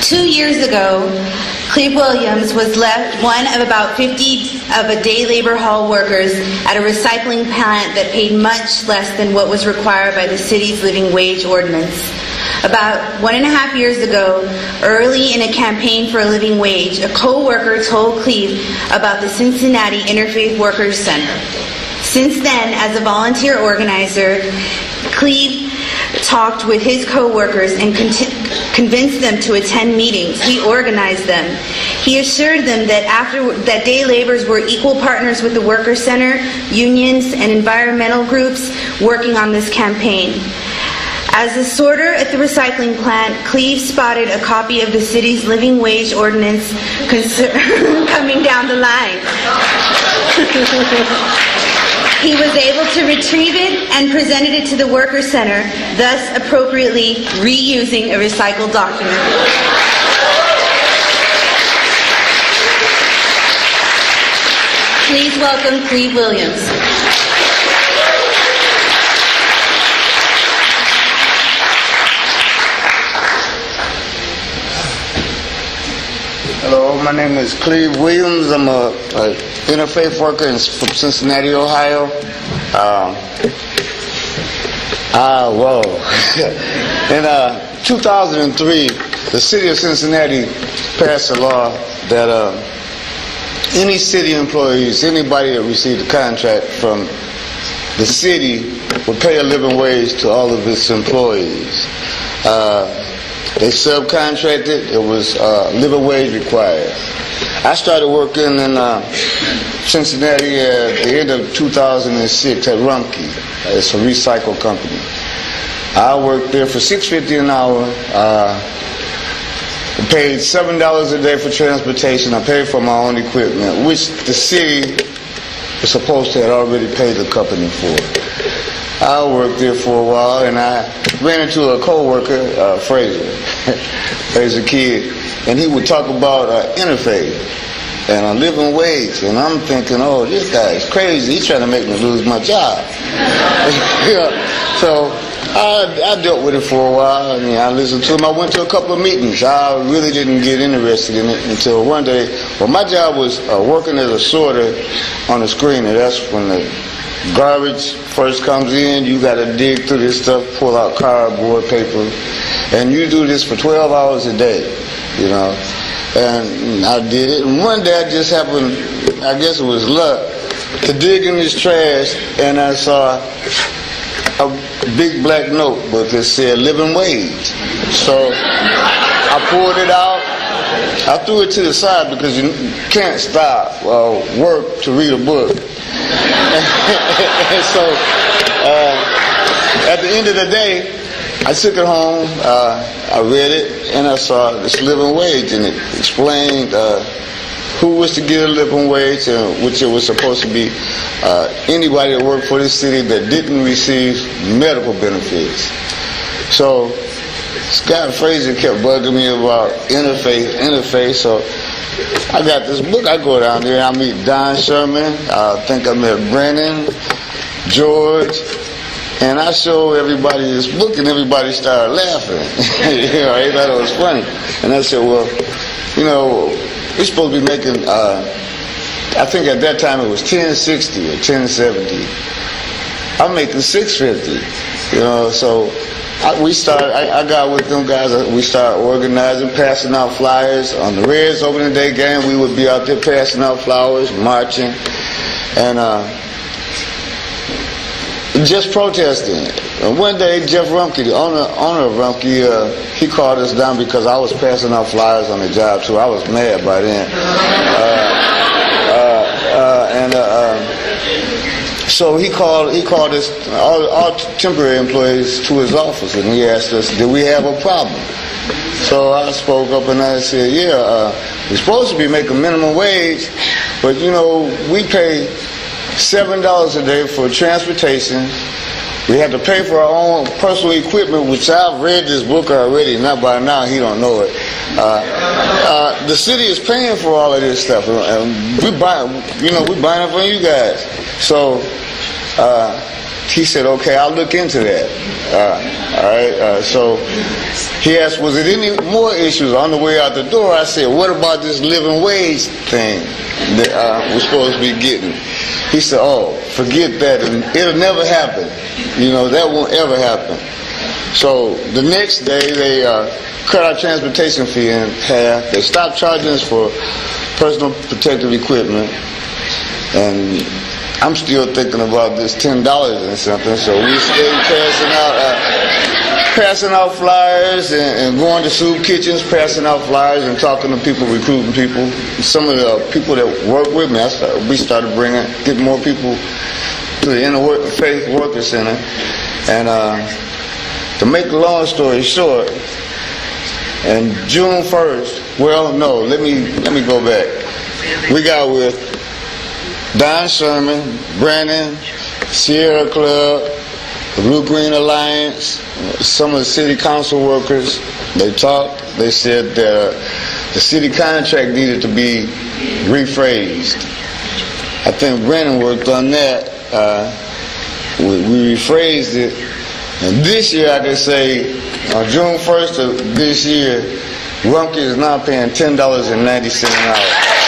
2 years ago, Cleve Williams was left one of about 50 of a day labor hall workers at a recycling plant that paid much less than what was required by the city's living wage ordinance. About 1.5 years ago, early in a campaign for a living wage, a co-worker told Cleve about the Cincinnati Interfaith Workers Center. Since then, as a volunteer organizer, Cleve talked with his co-workers and convinced them to attend meetings. He organized them. He assured them that day laborers were equal partners with the Worker Center, unions, and environmental groups working on this campaign. As a sorter at the recycling plant, Cleve spotted a copy of the city's living wage ordinance coming down the line. He was able to retrieve it and presented it to the Worker Center, thus appropriately reusing a recycled document. Please welcome Cleve Williams. Hello, my name is Cleve Williams. I'm a interfaith worker from Cincinnati, Ohio. In 2003, the city of Cincinnati passed a law that any city employees, anybody that received a contract from the city, would pay a living wage to all of its employees. They subcontracted. It was living wage required. I started working in Cincinnati at the end of 2006 at Rumpke. It's a recycle company. I worked there for $6.50 an hour. I paid $7 a day for transportation. I paid for my own equipment, which the city was supposed to have already paid the company for. I worked there for a while, and I ran into a co-worker, Fraser Kid, and he would talk about interfaith and a living wage, and I'm thinking, oh, this guy is crazy. He's trying to make me lose my job. So I dealt with it for a while. I listened to him. I went to a couple of meetings. I really didn't get interested in it until one day. Well, my job was working as a sorter on a screener. That's when the garbage first comes in. You got to dig through this stuff, pull out cardboard, paper, and you do this for 12 hours a day, And I did it. And one day I just happened, I guess it was luck, to dig in this trash, and I saw a big black notebook that said living wage. So I pulled it out. I threw it to the side because you can't stop work to read a book. And so at the end of the day, I took it home, I read it, and I saw this living wage, and it explained who was to get a living wage, which it was supposed to be anybody that worked for the city that didn't receive medical benefits. So Scott Fraser kept bugging me about interfaith, so I got this book. I go down there, I meet Don Sherman, I think I met Brennan, George, and I show everybody this book, and everybody started laughing. They thought it was funny. And I said, well, we're supposed to be making, I think at that time it was $10.60 or $10.70. I'm making $6.50, so I got with them guys. We started organizing, passing out flyers. On the Reds opening day game, we would be out there passing out flowers, marching, and just protesting. And one day, Jeff Rumpke, the owner of Rumpke, he called us down because I was passing out flyers on the job too. I was mad by then. So he called us, all temporary employees, to his office, and he asked us, did we have a problem? So I spoke up and I said, we're supposed to be making minimum wage, but we pay $7 a day for transportation. We had to pay for our own personal equipment, which I've read this book already. Not by now, he don't know it. The city is paying for all of this stuff, and we're buying it from you guys. So he said, okay, I'll look into that. All right. So he asked, was it any more issues? On the way out the door, I said, what about this living wage thing that we're supposed to be getting? He said, oh, forget that. It'll never happen. That won't ever happen. So the next day, they cut our transportation fee in half. They stopped charging us for personal protective equipment. And I'm still thinking about this $10 and something. So we stayed passing out flyers and going to soup kitchens, passing out flyers and talking to people, recruiting people. Some of the people that work with me, we started getting more people to the Interfaith Worker Center. And to make a long story short, and June 1st, well, no, let me go back. We got with Don Sherman, Brandon, Sierra Club, the Blue Green Alliance, some of the city council workers. They talked. They said that the city contract needed to be rephrased. I think Brandon worked on that. We rephrased it. And this year, I can say, on June 1st of this year, Rumpke is now paying $10.90 an hour.